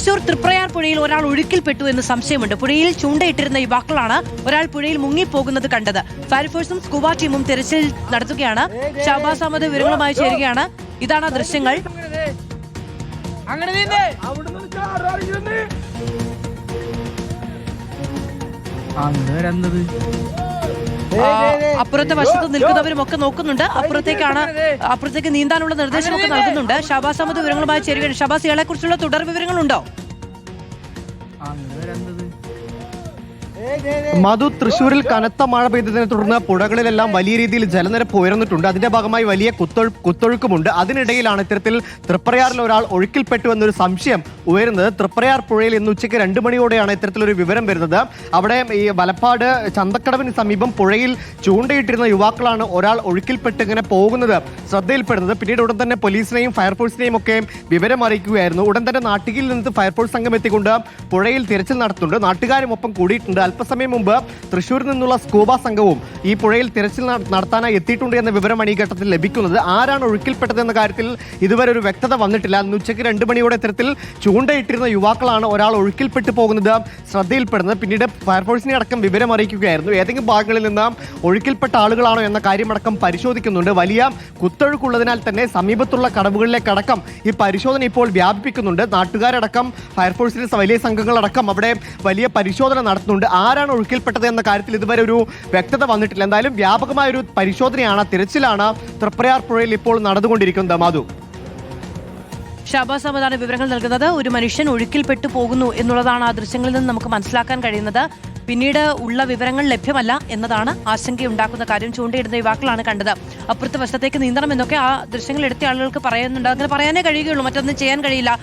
തൃശൂർ തൃപ്രയാർ പുഴയിൽ ഒരാൾ ഒഴുക്കിൽപ്പെട്ടു എന്ന് സംശയമുണ്ട്. പുഴയിൽ ചൂണ്ടയിട്ടിരുന്ന യുവാക്കളാണ് ഒരാൾ പുഴയിൽ മുങ്ങിപ്പോകുന്നത് കണ്ടത്. ഫയർഫോഴ്സും സ്കൂബ ടീമും തെരച്ചിൽ നടത്തുകയാണ്. ഷഹബാസ് അഹമ്മദ് വിവരങ്ങളുമായി ചേരുകയാണ്. ഇതാണ് ദൃശ്യങ്ങൾ. അപ്പുറത്തെ വശത്ത് നിൽക്കുന്നവരും ഒക്കെ നോക്കുന്നുണ്ട്. അപ്പുറത്തേക്ക് നീന്താനുള്ള നിർദ്ദേശമൊക്കെ നൽകുന്നുണ്ട്. ഷഹബാസ് അഹമ്മദ് വിവരങ്ങളുമായി ചേരുകയാണ്. ഷഹബാസ്, ഇയാളെ കുറിച്ചുള്ള തുടർ വിവരങ്ങളുണ്ടോ? മധു, തൃശ്ശൂരിൽ കനത്ത മഴ പെയ്തതിനെ തുടർന്ന് പുഴകളിലെല്ലാം വലിയ രീതിയിൽ ജലനിരപ്പ് ഉയർന്നിട്ടുണ്ട്. അതിന്റെ ഭാഗമായി വലിയ കുത്തൊഴുക്കുമുണ്ട്. അതിനിടയിലാണ് ഇത്തരത്തിൽ തൃപ്രയാറിൽ ഒരാൾ ഒഴുക്കിൽപ്പെട്ടു എന്നൊരു സംശയം ഉയരുന്നത്. തൃപ്രയാർ പുഴയിൽ ഇന്ന് ഉച്ചയ്ക്ക് 2 മണിയോടെയാണ് ഇത്തരത്തിലൊരു വിവരം വരുന്നത്. അവിടെ ഈ വലപ്പാട് ചന്തക്കടവിന് സമീപം പുഴയിൽ ചൂണ്ടയിട്ടിരുന്ന യുവാക്കളാണ് ഒരാൾ ഒഴുക്കിൽപ്പെട്ട് ഇങ്ങനെ പോകുന്നത് ശ്രദ്ധയിൽപ്പെടുന്നത്. പിന്നീട് ഉടൻ തന്നെ പോലീസിനെയും ഫയർഫോഴ്സിനെയും ഒക്കെ വിവരം അറിയിക്കുകയായിരുന്നു. ഉടൻ തന്നെ നാട്ടികയിൽ നിന്ന് ഫയർഫോഴ്സ് സംഘം എത്തിക്കൊണ്ട് പുഴയിൽ തിരച്ചിൽ നടത്തുന്നുണ്ട്. നാട്ടുകാരും ഒപ്പം കൂടിയിട്ടുണ്ട്. അല്പസമയം മുമ്പ് തൃശ്ശൂരിൽ നിന്നുള്ള സ്കൂബ സംഘവും ഈ പുഴയിൽ തിരച്ചിൽ നടത്താനായി എത്തിയിട്ടുണ്ട് എന്ന വിവരമാണ് ഈ ഘട്ടത്തിൽ ലഭിക്കുന്നത്. ആരാണ് ഒഴുക്കിൽപ്പെട്ടതെന്ന കാര്യത്തിൽ ഇതുവരെ ഒരു വ്യക്തത വന്നിട്ടില്ല. അന്ന് ഉച്ചയ്ക്ക് 2 മണിയോടെ ഇത്തരത്തിൽ ചൂണ്ടയിട്ടിരുന്ന യുവാക്കളാണ് ഒരാൾ ഒഴുക്കിൽപ്പെട്ടു പോകുന്നത് ശ്രദ്ധയിൽപ്പെടുന്നത്. പിന്നീട് ഫയർഫോഴ്സിനെ അടക്കം വിവരം അറിയിക്കുകയായിരുന്നു. ഏതെങ്കിലും ഭാഗങ്ങളിൽ നിന്ന് ഒഴുക്കിൽപ്പെട്ട ആളുകളാണോ എന്ന കാര്യമടക്കം പരിശോധിക്കുന്നുണ്ട്. വലിയ കുത്തൊഴുക്കുള്ളതിനാൽ തന്നെ സമീപത്തുള്ള കടവുകളിലേക്കടക്കം ഈ പരിശോധന ഇപ്പോൾ വ്യാപിപ്പിക്കുന്നുണ്ട്. നാട്ടുകാരടക്കം ഫയർഫോഴ്സിന്റെ വലിയ സംഘങ്ങളടക്കം അവിടെ വലിയ പരിശോധന നടത്തുന്നുണ്ട്. ആരാണ് ഒഴുക്കിൽപ്പെട്ടത് എന്ന കാര്യത്തിൽ ഇതുവരെ ഒരു വ്യക്തത വന്നിട്ടില്ല. എന്തായാലും വ്യാപകമായ ഒരു പരിശോധനയാണ്, തിരച്ചിലാണ് തൃപ്രയാർ പുഴയിൽ ഇപ്പോൾ നടന്നുകൊണ്ടിരിക്കുന്നത്. മാധു, ഷഹബാസ് അഹമ്മദാണ് വിവരങ്ങൾ നൽകുന്നത്. ഒരു മനുഷ്യൻ ഒഴുക്കിൽപ്പെട്ടു പോകുന്നു എന്നുള്ളതാണ് ആ ദൃശ്യങ്ങളിൽ നിന്ന് നമുക്ക് മനസ്സിലാക്കാൻ കഴിയുന്നത്. പിന്നീട് ഉള്ള വിവരങ്ങൾ ലഭ്യമല്ല എന്നതാണ് ആശങ്കയുണ്ടാക്കുന്ന കാര്യം. ചൂണ്ടയിടുന്ന യുവാക്കളാണ് കണ്ടത്. അപ്പുറത്തെ വശത്തേക്ക് നീന്തണം എന്നൊക്കെ ആ ദൃശ്യങ്ങൾ എടുത്ത ആളുകൾക്ക് പറയുന്നുണ്ട്. അങ്ങനെ പറയാനേ കഴിയുകയുള്ളൂ, മറ്റൊന്നും ചെയ്യാൻ കഴിയില്ല.